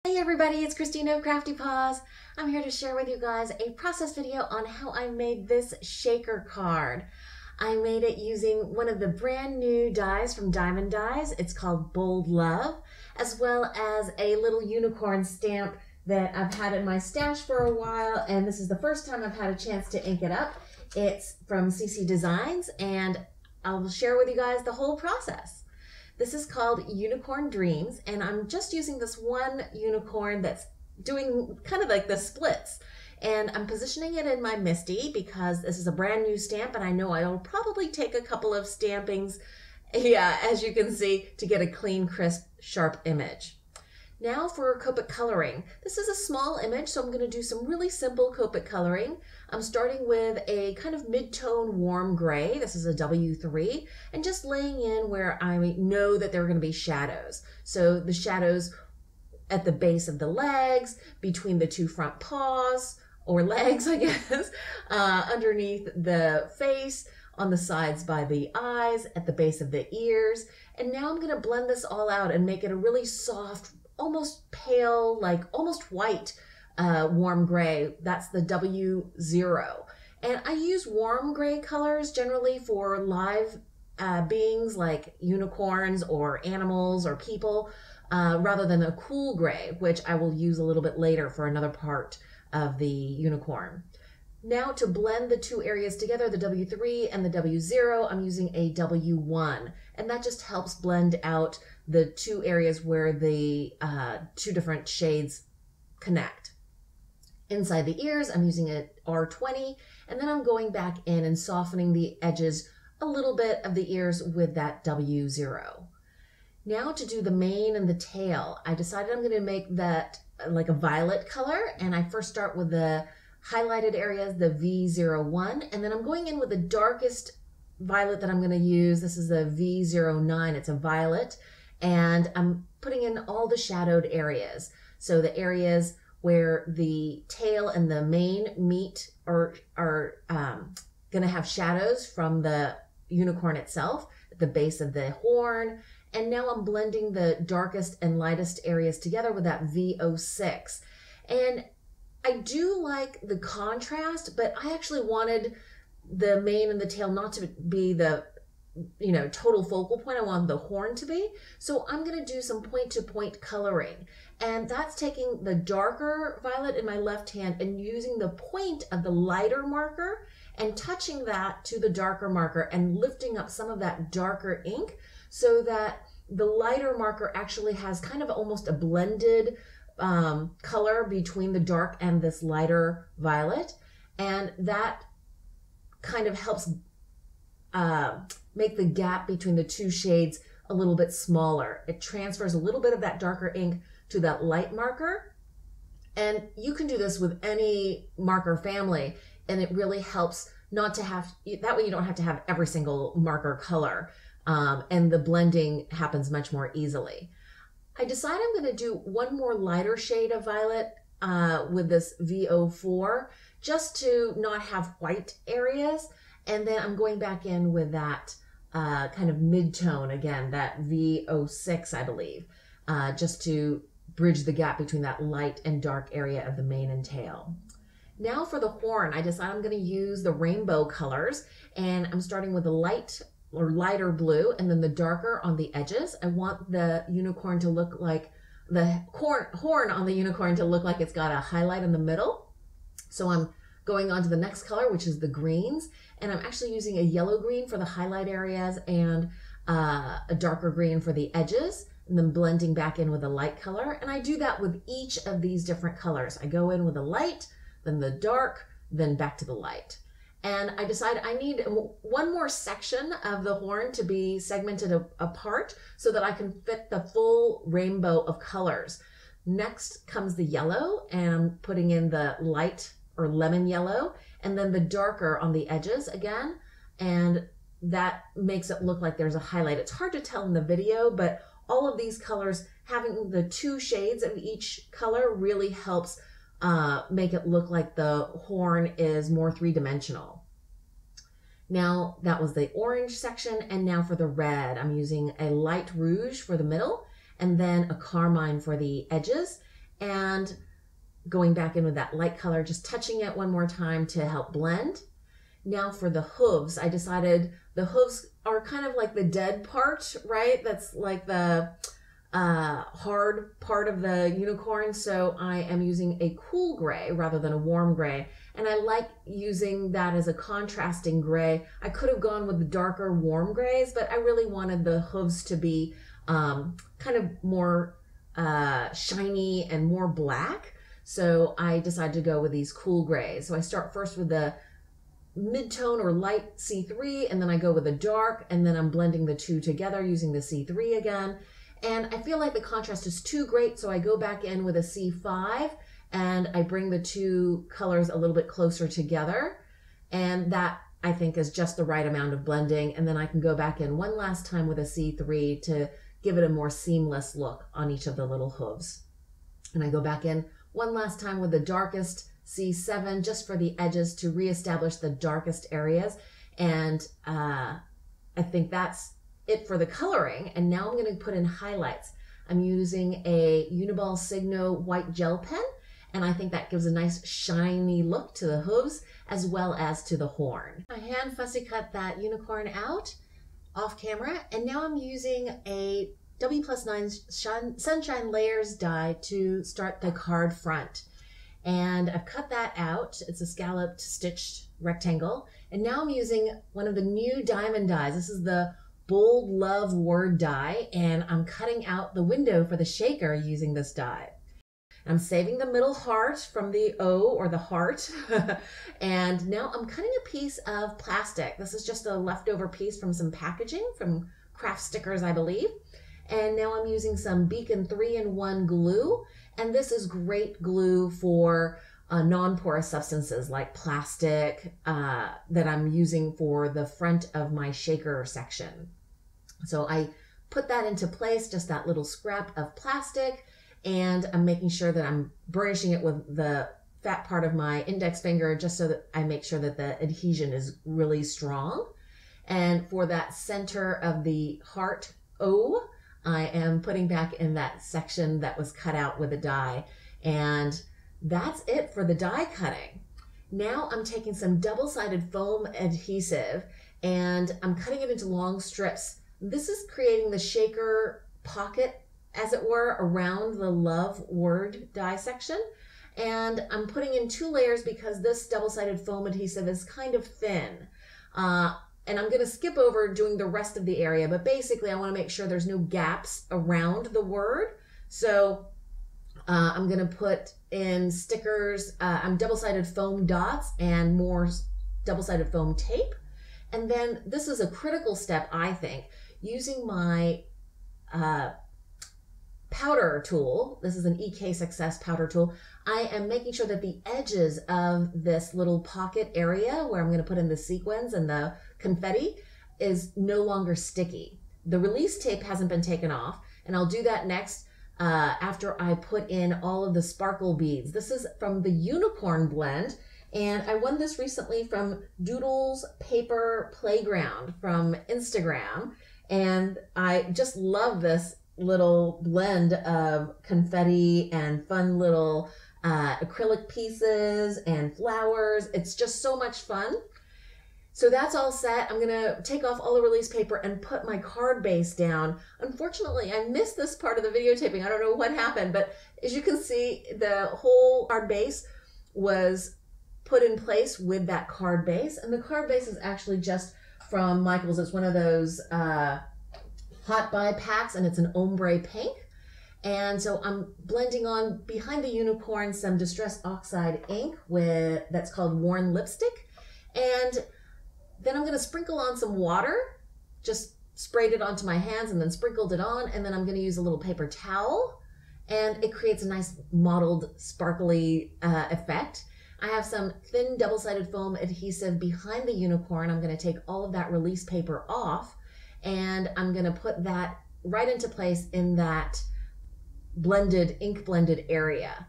Hey everybody, it's Christina of CraftyPaws. I'm here to share with you guys a process video on how I made this shaker card. I made it using one of the brand new dies from Diemond dies. It's called Bold Love, as well as a little unicorn stamp that I've had in my stash for a while, and this is the first time I've had a chance to ink it up. It's from CC Designs, and I'll share with you guys the whole process. This is called Unicorn Dreams, and I'm just using this one unicorn that's doing kind of like the splits. And I'm positioning it in my MISTI because this is a brand new stamp, and I know I'll probably take a couple of stampings, as you can see, to get a clean, crisp, sharp image. Now for Copic coloring. This is a small image, so I'm going to do some really simple Copic coloring. I'm starting with a kind of mid-tone warm gray. This is a W3, and just laying in where I know that there are going to be shadows. So the shadows at the base of the legs, between the two front paws, or legs, I guess, underneath the face, on the sides by the eyes, at the base of the ears. And now I'm going to blend this all out and make it a really soft, almost pale, like almost white warm gray. That's the W0. And I use warm gray colors generally for live beings like unicorns or animals or people, rather than a cool gray, which I will use a little bit later for another part of the unicorn. Now to blend the two areas together, the W3 and the W0, I'm using a W1, and that just helps blend out the two areas where the two different shades connect. Inside the ears, I'm using a R20, and then I'm going back in and softening the edges a little bit of the ears with that W0. Now to do the mane and the tail, I decided I'm going to make that like a violet color, and I first start with the highlighted areas, the V01, and then I'm going in with the darkest violet that I'm going to use. This is the V09. It's a violet, and I'm putting in all the shadowed areas. So the areas where the tail and the mane meet are going to have shadows from the unicorn itself at the base of the horn. And now I'm blending the darkest and lightest areas together with that V06. And I do like the contrast, but I actually wanted the mane and the tail not to be the total focal point. I want the horn to be. So I'm going to do some point-to-point coloring. And that's taking the darker violet in my left hand and using the point of the lighter marker and touching that to the darker marker and lifting up some of that darker ink so that the lighter marker actually has kind of almost a blended color between the dark and this lighter violet. And that kind of helps make the gap between the two shades a little bit smaller. It transfers a little bit of that darker ink to that light marker. And you can do this with any marker family, and it really helps not to have, that way you don't have to have every single marker color, and the blending happens much more easily. I decided I'm going to do one more lighter shade of violet with this V04, just to not have white areas. And then I'm going back in with that kind of mid-tone, again, that V06, I believe, just to bridge the gap between that light and dark area of the mane and tail. Now for the horn, I decided I'm going to use the rainbow colors, and I'm starting with the light or lighter blue and then the darker on the edges. I want the unicorn to look like, the horn on the unicorn to look like it's got a highlight in the middle. So I'm going on to the next color, which is the greens, and I'm actually using a yellow green for the highlight areas and a darker green for the edges, and then blending back in with a light color. And I do that with each of these different colors. I go in with a light, then the dark, then back to the light. And I decided I need one more section of the horn to be segmented apart so that I can fit the full rainbow of colors. Next comes the yellow, and I'm putting in the light or lemon yellow, and then the darker on the edges again, and that makes it look like there's a highlight. It's hard to tell in the video, but all of these colors, having the two shades of each color really helps make it look like the horn is more three-dimensional. Now that was the orange section, and now for the red, I'm using a light rouge for the middle and then a carmine for the edges. and going back in with that light color, just touching it one more time to help blend. Now for the hooves, I decided the hooves are kind of like the dead part, right? That's like the hard part of the unicorn. So I am using a cool gray rather than a warm gray. And I like using that as a contrasting gray. I could have gone with the darker warm grays, but I really wanted the hooves to be kind of more shiny and more black. So I decided to go with these cool grays. So I start first with the mid-tone or light C3, and then I go with a dark, and then I'm blending the two together using the C3 again. And I feel like the contrast is too great, so I go back in with a C5, and I bring the two colors a little bit closer together. And that, I think, is just the right amount of blending. And then I can go back in one last time with a C3 to give it a more seamless look on each of the little hooves. And I go back in one last time with the darkest C7 just for the edges to reestablish the darkest areas. And I think that's it for the coloring. And now I'm going to put in highlights. I'm using a Uniball Signo white gel pen, and I think that gives a nice shiny look to the hooves as well as to the horn. I hand fussy cut that unicorn out off camera, and now I'm using a W+9 Sunshine Layers die to start the card front. And I've cut that out. It's a scalloped stitched rectangle. And now I'm using one of the new Diemond dies. This is the Bold Love Word die, and I'm cutting out the window for the shaker using this die. I'm saving the middle heart from the O or the heart. And now I'm cutting a piece of plastic. This is just a leftover piece from some packaging from Craft Stickers, I believe. And now I'm using some Beacon 3-in-1 glue. And this is great glue for non-porous substances like plastic that I'm using for the front of my shaker section. So I put that into place, just that little scrap of plastic, and I'm making sure that I'm burnishing it with the fat part of my index finger just so that I make sure that the adhesion is really strong. And for that center of the heart O, I am putting back in that section that was cut out with a die. And that's it for the die cutting. Now I'm taking some double-sided foam adhesive and I'm cutting it into long strips. This is creating the shaker pocket, as it were, around the love word die section. And I'm putting in 2 layers because this double-sided foam adhesive is kind of thin. And I'm going to skip over doing the rest of the area, but basically I want to make sure there's no gaps around the word. So I'm going to put in stickers, I'm double-sided foam dots and more double-sided foam tape. And then this is a critical step, I think, using my powder tool. This is an EK Success powder tool. I am making sure that the edges of this little pocket area where I'm going to put in the sequins and the confetti is no longer sticky. The release tape hasn't been taken off, and I'll do that next after I put in all of the sparkle beads. This is from the Unicorn blend, and I won this recently from Doodles Paper Playground from Instagram, and I just love this little blend of confetti and fun little acrylic pieces and flowers. It's just so much fun. So that's all set. I'm gonna take off all the release paper and put my card base down. Unfortunately, I missed this part of the videotaping. I don't know what happened, but as you can see, the whole card base was put in place with that card base. And the card base is actually just from Michael's. It's one of those hot buy packs, and it's an ombre pink. And so I'm blending on behind the unicorn some Distress Oxide ink that's called Worn Lipstick. And then I'm going to sprinkle on some water, just sprayed it onto my hands and then sprinkled it on. And then I'm going to use a little paper towel, and it creates a nice mottled, sparkly effect. I have some thin double-sided foam adhesive behind the unicorn. I'm going to take all of that release paper off, and I'm going to put that right into place in that ink blended area.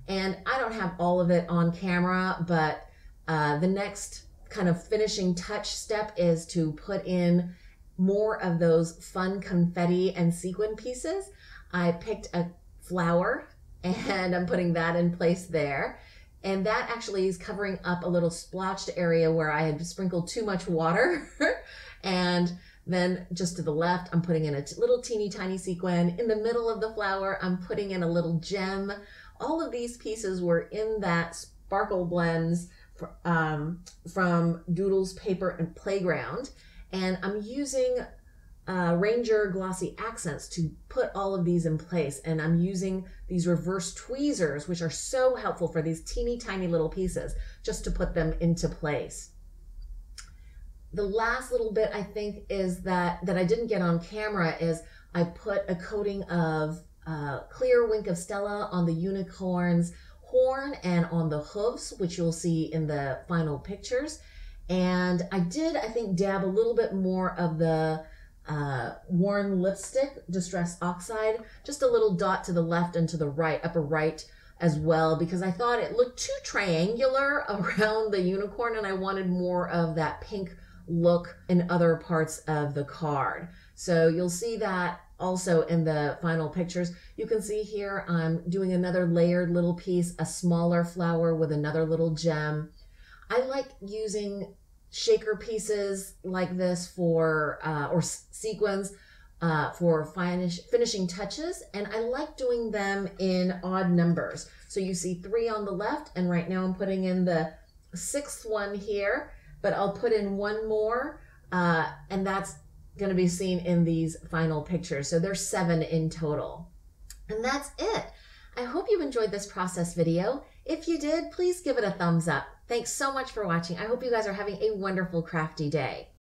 And I don't have all of it on camera, but the next kind of finishing touch step is to put in more of those fun confetti and sequin pieces. I picked a flower and I'm putting that in place there. And that actually is covering up a little splotched area where I had sprinkled too much water. And then just to the left, I'm putting in a little teeny tiny sequin. In the middle of the flower, I'm putting in a little gem. All of these pieces were in that sparkle blends from Doodles Paper and Playground. And I'm using Ranger glossy accents to put all of these in place, and I'm using these reverse tweezers, which are so helpful for these teeny tiny little pieces, just to put them into place. The last little bit I think is that I didn't get on camera is I put a coating of clear Wink of Stella on the unicorn's horn and on the hooves, which you'll see in the final pictures. And I did, I think, dab a little bit more of the worn lipstick, Distress Oxide, just a little dot to the left and to the right, upper right as well, because I thought it looked too triangular around the unicorn and I wanted more of that pink look in other parts of the card. So you'll see that also in the final pictures. You can see here I'm doing another layered little piece, a smaller flower with another little gem. I like using shaker pieces like this for or sequins for finishing touches, and I like doing them in odd numbers. So you see 3 on the left, and right now I'm putting in the 6th one here, but I'll put in one more, and that's going to be seen in these final pictures. So there's 7 in total, and that's it. I hope you enjoyed this process video. If you did, please give it a thumbs up. Thanks so much for watching. I hope you guys are having a wonderful crafty day.